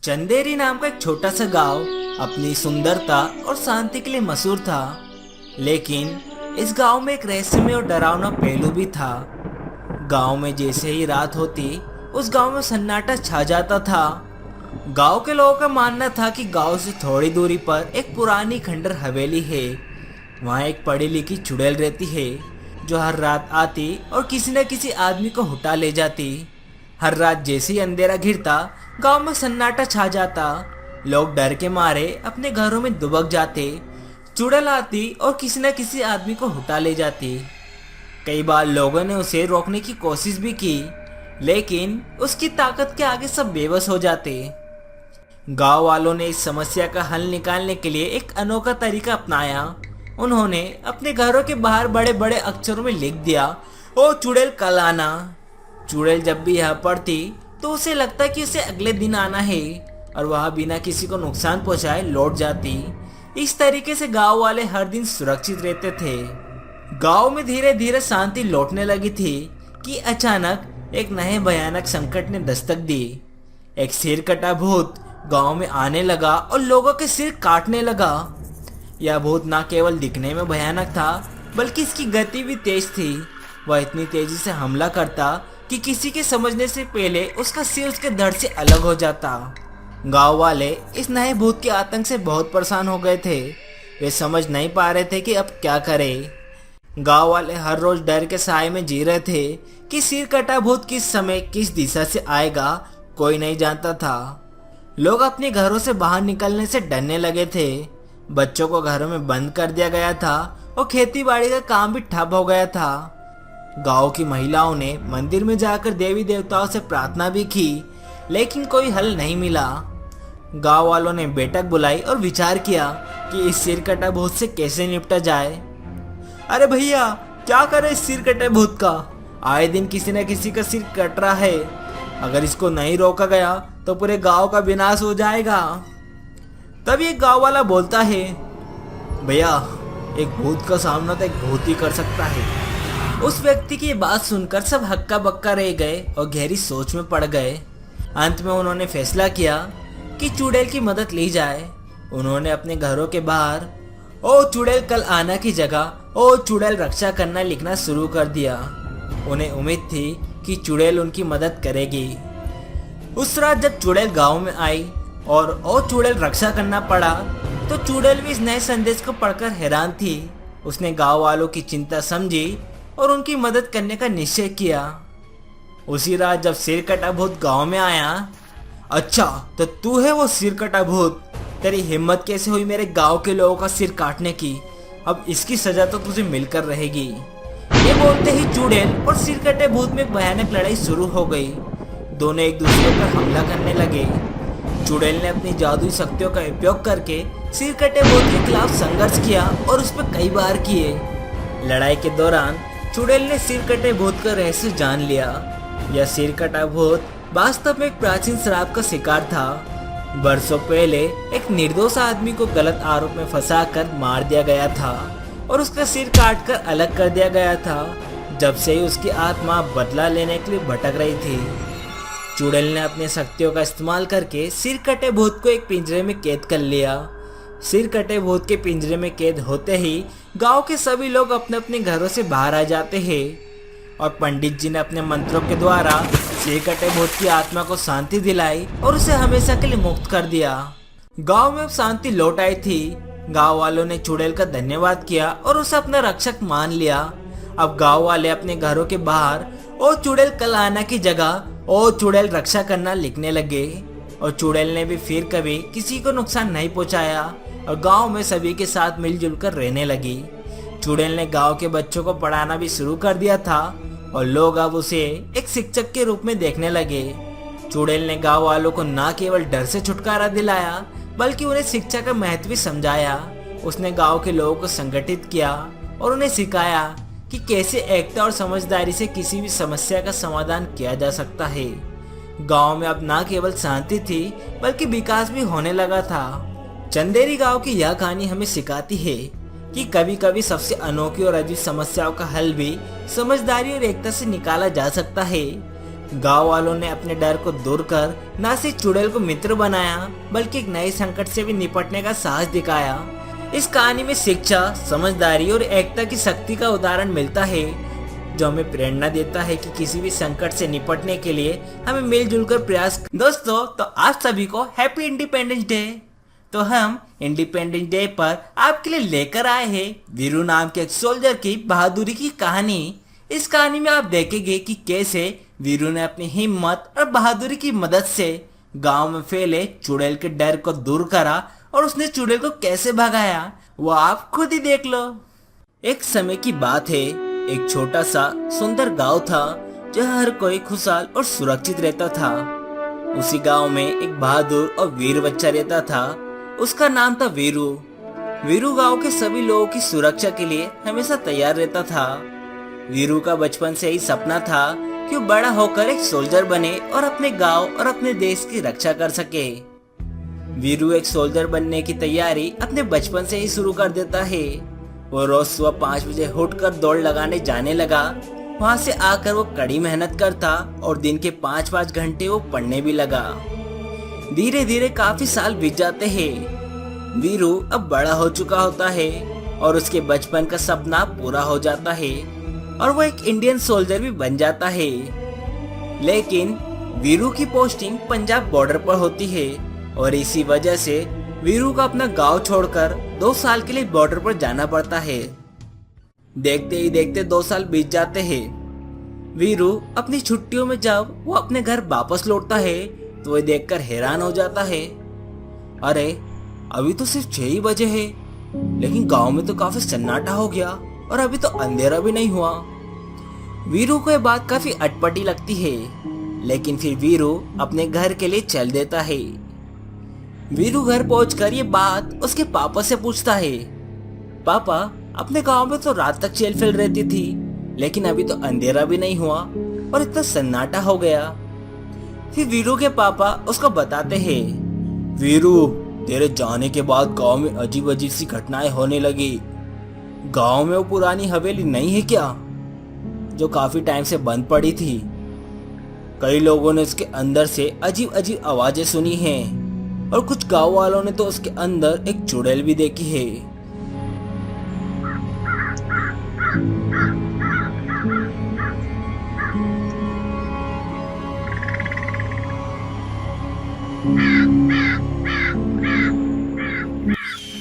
चंदेरी नाम का एक छोटा सा गांव अपनी सुंदरता और शांति के लिए मशहूर था। लेकिन इस गांव में एक रहस्यमय और डरावना पहलू भी था। गांव में जैसे ही रात होती उस गांव में सन्नाटा छा जाता था। गांव के लोगों का मानना था कि गांव से थोड़ी दूरी पर एक पुरानी खंडर हवेली है। वहाँ एक पढ़ी लिखी चुड़ैल रहती है जो हर रात आती और किसी न किसी आदमी को उठा ले जाती। हर रात जैसे ही अंधेरा घिरता गांव में सन्नाटा छा जाता। लोग डर के मारे अपने घरों में दुबक जाते। चुड़ैल आती और किसी न किसी आदमी को उठा ले जाती। कई बार लोगों ने उसे रोकने की कोशिश भी की, लेकिन उसकी ताकत के आगे सब बेबस हो जाते। गांव वालों ने इस समस्या का हल निकालने के लिए एक अनोखा तरीका अपनाया। उन्होंने अपने घरों के बाहर बड़े बड़े अक्षरों में लिख दिया, ओ चुड़ैल कल आना। चुड़ैल जब भी यहाँ पड़ती तो उसे लगता कि उसे अगले दिन आना है और वह बिना किसी को नुकसान पहुंचाए लौट जाती। इस तरीके से गांव वाले हर दिन सुरक्षित रहते थे। गांव में धीरे धीरे शांति लौटने लगी थी कि अचानक एक नए भयानक संकट ने दस्तक दी। एक सिर कटा भूत गांव में आने लगा और लोगों के सिर काटने लगा। यह भूत न केवल दिखने में भयानक था, बल्कि इसकी गति भी तेज थी। वह इतनी तेजी से हमला करता कि किसी के समझने से पहले उसका सिर उसके धड़ से अलग हो जाता। गांव वाले इस नए भूत के आतंक से बहुत परेशान हो गए थे। वे समझ नहीं पा रहे थे कि अब क्या करें। गांव वाले हर रोज डर के साए में जी रहे थे कि सिर कटा भूत किस समय किस दिशा से आएगा, कोई नहीं जानता था। लोग अपने घरों से बाहर निकलने से डरने लगे थे। बच्चों को घरों में बंद कर दिया गया था और खेती बाड़ी का काम भी ठप हो गया था। गांव की महिलाओं ने मंदिर में जाकर देवी देवताओं से प्रार्थना भी की, लेकिन कोई हल नहीं मिला। गांव वालों ने बैठक बुलाई और विचार किया कि इस सिर कटा भूत से कैसे निपटा जाए। अरे भैया, क्या करें इस सिर कटे भूत का? आए दिन किसी न किसी का सिर कट रहा है। अगर इसको नहीं रोका गया तो पूरे गांव का विनाश हो जाएगा। तभी एक गांव वाला बोलता है, भैया, एक भूत का सामना तो एक भूत ही कर सकता है। उस व्यक्ति की बात सुनकर सब हक्का बक्का रह गए और गहरी सोच में पड़ गए। अंत में उन्होंने फैसला किया कि चुड़ैल की मदद ली जाए। उन्होंने अपने घरों के बाहर ओ चुड़ैल कल आना की जगह ओ चुड़ैल रक्षा करना लिखना शुरू कर दिया। उन्हें उम्मीद थी कि चुड़ैल उनकी मदद करेगी। उस रात जब चुड़ैल गांव में आई और ओ चुड़ैल रक्षा करना पड़ा, तो चुड़ैल भी इस नए संदेश को पढ़कर हैरान थी। उसने गांव वालों की चिंता समझी और उनकी मदद करने का निश्चय किया। उसी रात जब सिर कटा भूत गांव में आया, अच्छा तो तू है वो सिर कटा भूत? तेरी हिम्मत कैसे हुई मेरे गांव के लोगों का सिर काटने की? अब इसकी सजा तो तुझे मिलकर रहेगी। ये बोलते ही चुड़ैल और सिर कटे भूत में एक भयानक लड़ाई शुरू हो गई। दोनों एक दूसरे पर हमला करने लगे। चुड़ैल ने अपनी जादुई शक्तियों का उपयोग करके सिर कटे भूत के खिलाफ संघर्ष किया और उस पर कई बार किए। लड़ाई के दौरान चुड़ैल ने सिर कटे भूत का रहस्य जान लिया। यह सिर कटा भूत वास्तव में एक प्राचीन श्राप का शिकार था। बरसों पहले एक निर्दोष आदमी को गलत आरोप में फंसाकर मार दिया गया था और उसका सिर काटकर अलग कर दिया गया था। जब से ही उसकी आत्मा बदला लेने के लिए भटक रही थी। चुड़ैल ने अपनी शक्तियों का इस्तेमाल करके सिर कटे भूत को एक पिंजरे में कैद कर लिया। सिर कटे भूत के पिंजरे में कैद होते ही गांव के सभी लोग अपने अपने घरों से बाहर आ जाते हैं और पंडित जी ने अपने मंत्रों के द्वारा सिर कटे भूत की आत्मा को शांति दिलाई और उसे हमेशा के लिए मुक्त कर दिया। गांव में अब शांति लौट आई थी। गांव वालों ने चुड़ैल का धन्यवाद किया और उसे अपना रक्षक मान लिया। अब गांव वाले अपने घरों के बाहर ओ चुड़ैल कल आना की जगह ओ चुड़ैल रक्षा करना लिखने लगे और चुड़ैल ने भी फिर कभी किसी को नुकसान नहीं पहुंचाया और गांव में सभी के साथ मिलजुल कर रहने लगी। चुड़ैल ने गांव के बच्चों को पढ़ाना भी शुरू कर दिया था और लोग अब उसे एक शिक्षक के रूप में देखने लगे। चुड़ैल ने गांव वालों को न केवल डर से छुटकारा दिलाया, बल्कि उन्हें शिक्षा का महत्व भी समझाया। उसने गांव के लोगों को संगठित किया और उन्हें सिखाया कि कैसे एकता और समझदारी से किसी भी समस्या का समाधान किया जा सकता है। गांव में अब न केवल शांति थी, बल्कि विकास भी होने लगा था। चंदेरी गांव की यह कहानी हमें सिखाती है कि कभी कभी सबसे अनोखी और अजीब समस्याओं का हल भी समझदारी और एकता से निकाला जा सकता है। गांव वालों ने अपने डर को दूर कर न सिर्फ चुड़ैल को मित्र बनाया बल्कि एक नए संकट से भी निपटने का साहस दिखाया। इस कहानी में शिक्षा, समझदारी और एकता की शक्ति का उदाहरण मिलता है, जो हमें प्रेरणा देता है कि किसी भी संकट से निपटने के लिए हमें मिलजुल कर प्रयास। दोस्तों, तो आप सभी को हैप्पी इंडिपेंडेंस डे। तो हम इंडिपेंडेंस डे पर आपके लिए लेकर आए हैं वीरू नाम के एक सोल्जर की बहादुरी की कहानी। इस कहानी में आप देखेंगे कि कैसे वीरू ने अपनी हिम्मत और बहादुरी की मदद से गांव में फैले चुड़ैल के डर को दूर करा और उसने चुड़ैल को कैसे भगाया वो आप खुद ही देख लो। एक समय की बात है, एक छोटा सा सुंदर गांव था जहां हर कोई खुशहाल और सुरक्षित रहता था। उसी गांव में एक बहादुर और वीर बच्चा रहता था। उसका नाम था वीरू। वीरू गांव के सभी लोगों की सुरक्षा के लिए हमेशा तैयार रहता था। वीरू का बचपन से ही सपना था कि वो बड़ा होकर एक सोल्जर बने और अपने गांव और अपने देश की रक्षा कर सके। वीरू एक सोल्जर बनने की तैयारी अपने बचपन से ही शुरू कर देता है। वो रोज सुबह 5 बजे उठकर दौड़ लगाने जाने लगा। वहाँ से आकर वो कड़ी मेहनत करता और दिन के 5-5 घंटे वो पढ़ने भी लगा। धीरे धीरे काफी साल बीत जाते हैं। वीरू अब बड़ा हो चुका होता है और उसके बचपन का सपना पूरा हो जाता है और वो एक इंडियन सोल्जर भी बन जाता है। लेकिन वीरू की पोस्टिंग पंजाब बॉर्डर पर होती है और इसी वजह से वीरू को अपना गांव छोड़कर 2 साल के लिए बॉर्डर पर जाना पड़ता है। देखते ही देखते 2 साल बीत जाते हैं। वीरू अपनी छुट्टियों में जब वो अपने घर वापस लौटता है तो वो देखकर हैरान हो जाता है, अरे अभी तो सिर्फ 6 ही बजे है, लेकिन गांव में तो काफी सन्नाटा हो गया और अभी तो अंधेरा भी नहीं हुआ। वीरू को यह बात काफी अटपटी लगती है, लेकिन फिर वीरू अपने घर के लिए चल देता है। वीरू घर पहुंचकर ये बात उसके पापा से पूछता है, पापा अपने गांव में तो रात तक चेल फेल रहती थी, लेकिन अभी तो अंधेरा भी नहीं हुआ और इतना सन्नाटा हो गया। फिर वीरू के पापा उसको बताते हैं, वीरू तेरे जाने के बाद गांव में अजीब अजीब सी घटनाएं होने लगी। गांव में वो पुरानी हवेली नहीं है क्या, जो काफी टाइम से बंद पड़ी थी? कई लोगों ने उसके अंदर से अजीब अजीब आवाजें सुनी हैं और कुछ गांव वालों ने तो उसके अंदर एक चुड़ैल भी देखी है।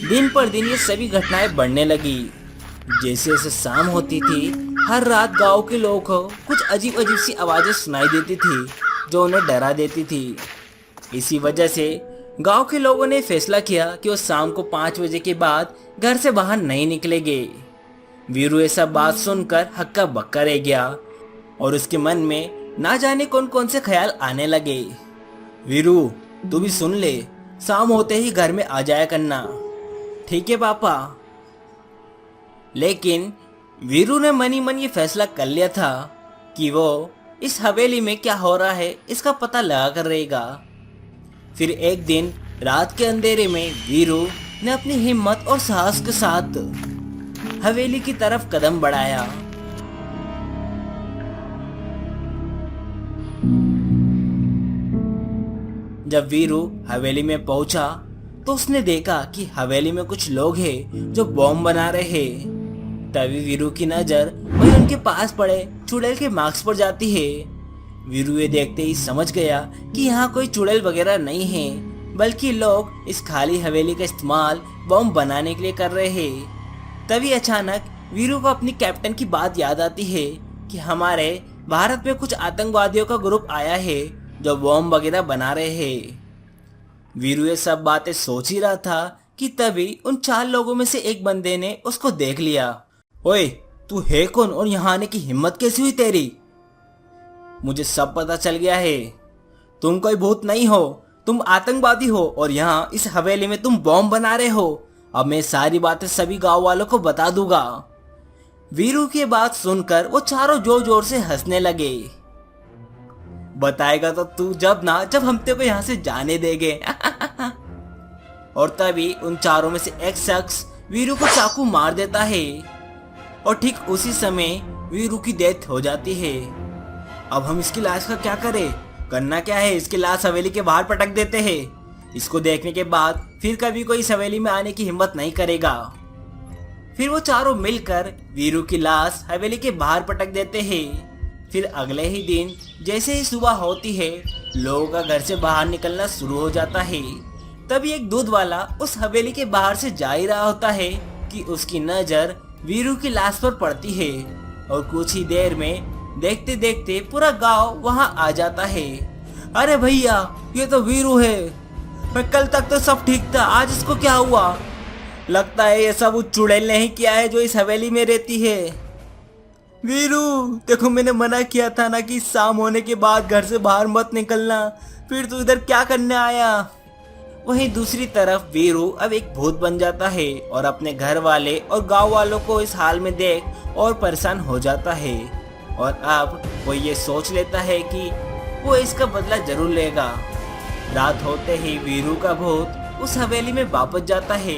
दिन पर दिन ये सभी घटनाएं बढ़ने लगी। जैसे जैसे शाम होती थी, हर रात गांव के लोगों को कुछ अजीब अजीब सी आवाजें सुनाई देती थी जो उन्हें डरा देती थी। इसी वजह से गांव के लोगों ने फैसला किया कि वो शाम को 5 बजे के बाद घर से बाहर नहीं निकलेंगे। वीरू ये सब बात सुनकर हक्का बक्का रह गया और उसके मन में ना जाने कौन कौन से ख्याल आने लगे। वीरू तू भी सुन ले, शाम होते ही घर में आ जाया करना। ठीक है पापा। लेकिन वीरू ने मन ही मन ये फैसला कर लिया था कि वो इस हवेली में क्या हो रहा है इसका पता लगा कर रहेगा। फिर एक दिन रात के अंधेरे में वीरू ने अपनी हिम्मत और साहस के साथ हवेली की तरफ कदम बढ़ाया। जब वीरू हवेली में पहुंचा तो उसने देखा कि हवेली में कुछ लोग हैं जो बॉम्ब बना रहे हैं। तभी वीरू की नजर वही उनके पास पड़े चुड़ैल के मार्क्स पर जाती है। वीरू ये देखते ही समझ गया कि यहाँ कोई चुड़ैल वगैरह नहीं है, बल्कि लोग इस खाली हवेली का इस्तेमाल बॉम्ब बनाने के लिए कर रहे हैं। तभी अचानक वीरू को अपनी कैप्टन की बात याद आती है कि हमारे भारत में कुछ आतंकवादियों का ग्रुप आया है जो बॉम्ब वगैरह बना रहे हैं। वीरू ये सब बातें सोच ही रहा था कि तभी उन 4 लोगों में से एक बंदे ने उसको देख लिया। ओए तू है कौन और यहाँ आने की हिम्मत कैसी हुई तेरी? मुझे सब पता चल गया है, तुम कोई भूत नहीं हो, तुम आतंकवादी हो और यहाँ इस हवेली में तुम बॉम्ब बना रहे हो। अब मैं सारी बातें सभी गांव वालों को बता दूंगा। वीरू की बात सुनकर वो चारों जोर जोर से हंसने लगे। बताएगा तो तू जब हम तेरे को यहाँ से जाने देंगे। और तभी उन चारों में से एक शख्स वीरू को चाकू मार देता है और ठीक उसी समय वीरू की डेथ हो जाती है। अब हम इसकी लाश का क्या करें? करना क्या है, इसकी लाश हवेली के बाहर पटक देते हैं। इसको देखने के बाद फिर कभी कोई इस हवेली में आने की हिम्मत नहीं करेगा। फिर वो चारों मिलकर वीरू की लाश हवेली के बाहर पटक देते हैं। फिर अगले ही दिन जैसे ही सुबह होती है, लोगों का घर से बाहर निकलना शुरू हो जाता है। तभी एक दूध वाला उस हवेली के बाहर से जा ही रहा होता है कि उसकी नजर वीरू की लाश पर पड़ती है और कुछ ही देर में देखते देखते पूरा गांव वहां आ जाता है। अरे भैया, ये तो वीरू है। मैं कल तक तो सब ठीक था, आज इसको क्या हुआ? लगता है ये सब उस चुड़ैल ने ही किया है जो इस हवेली में रहती है। वीरू, देखो मैंने मना किया था ना कि शाम होने के बाद घर से बाहर मत निकलना, फिर तू इधर क्या करने आया? वहीं दूसरी तरफ वीरू अब एक भूत बन जाता है और अपने घर वाले और गांव वालों को इस हाल में देख और परेशान हो जाता है। और अब वो ये सोच लेता है कि वो इसका बदला जरूर लेगा। रात होते ही वीरू का भूत उस हवेली में वापस जाता है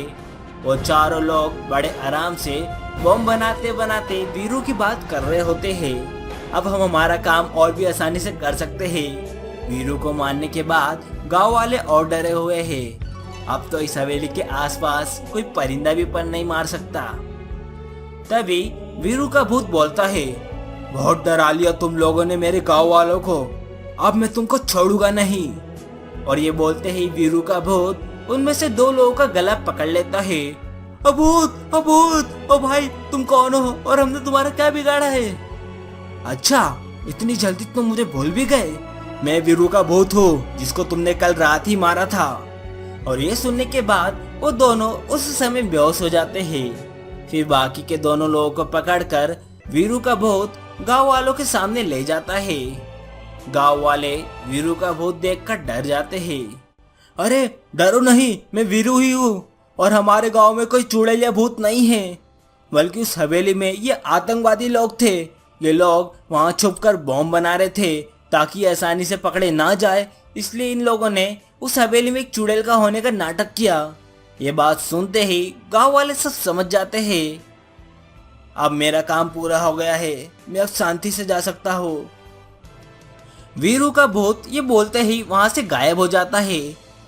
और चारों लोग बड़े आराम से बम बनाते बनाते वीरू की बात कर रहे होते हैं। अब हम हमारा काम और भी आसानी से कर सकते हैं। वीरू को मारने के बाद गांव वाले और डरे हुए हैं। अब तो इस हवेली के आसपास कोई परिंदा भी पर नहीं मार सकता। तभी वीरू का भूत बोलता है, बहुत डरा लिया तुम लोगों ने मेरे गांव वालों को, अब मैं तुमको छोड़ूंगा नहीं। और ये बोलते ही वीरू का भूत उनमें से दो लोगों का गला पकड़ लेता है। अभूत, अभूत, ओ भाई तुम कौन हो और हमने तुम्हारा क्या बिगाड़ा है? अच्छा, इतनी जल्दी तुम मुझे भूल भी गए? मैं वीरू का भूत हूँ जिसको तुमने कल रात ही मारा था। और ये सुनने के बाद वो दोनों उस समय बेहोश हो जाते हैं। फिर बाकी के दोनों लोगों को पकड़कर वीरू का भूत गांव वालों के सामने ले जाता है। गांव वाले वीरू का भूत देखकर डर जाते हैं। अरे डरो नहीं, मैं वीरू ही हूँ और हमारे गांव में कोई चुड़ैल या भूत नहीं है, बल्कि उस हवेली में ये आतंकवादी लोग थे। ये लोग वहां छुपकर बॉम्ब बना रहे थे ताकि आसानी से पकड़े ना जाए, इसलिए इन लोगों ने उस हवेली में एक चुड़ैल का होने का नाटक किया। ये बात सुनते ही गांव वाले सब समझ जाते हैं। अब मेरा काम पूरा हो गया है, मैं अब शांति से जा सकता हूँ। वीरू का भूत ये बोलते ही वहां से गायब हो जाता है।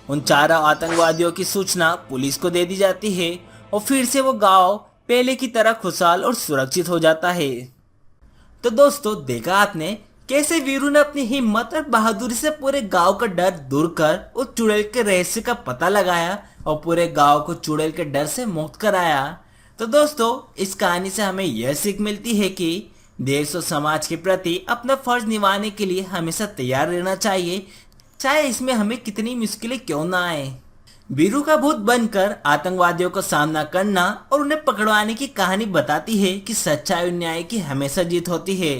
उन चारों आतंकवादियों की सूचना पुलिस को दे दी जाती है और फिर से वो गांव पहले की तरह खुशहाल और सुरक्षित हो जाता है। तो दोस्तों, देखा आपने कैसे वीरू ने अपनी हिम्मत और बहादुरी से पूरे गांव का डर दूर कर उस चुड़ैल के रहस्य का पता लगाया और पूरे गांव को चुड़ैल के डर से मुक्त कराया। तो दोस्तों, इस कहानी से हमें यह सीख मिलती है कि देश और समाज के प्रति अपना फर्ज निभाने के लिए हमेशा तैयार रहना चाहिए, चाहे इसमें हमें कितनी मुश्किलें क्यों ना आए। वीरू का भूत बनकर आतंकवादियों का सामना करना और उन्हें पकड़वाने की कहानी बताती है कि सच्चाई और न्याय की हमेशा जीत होती है।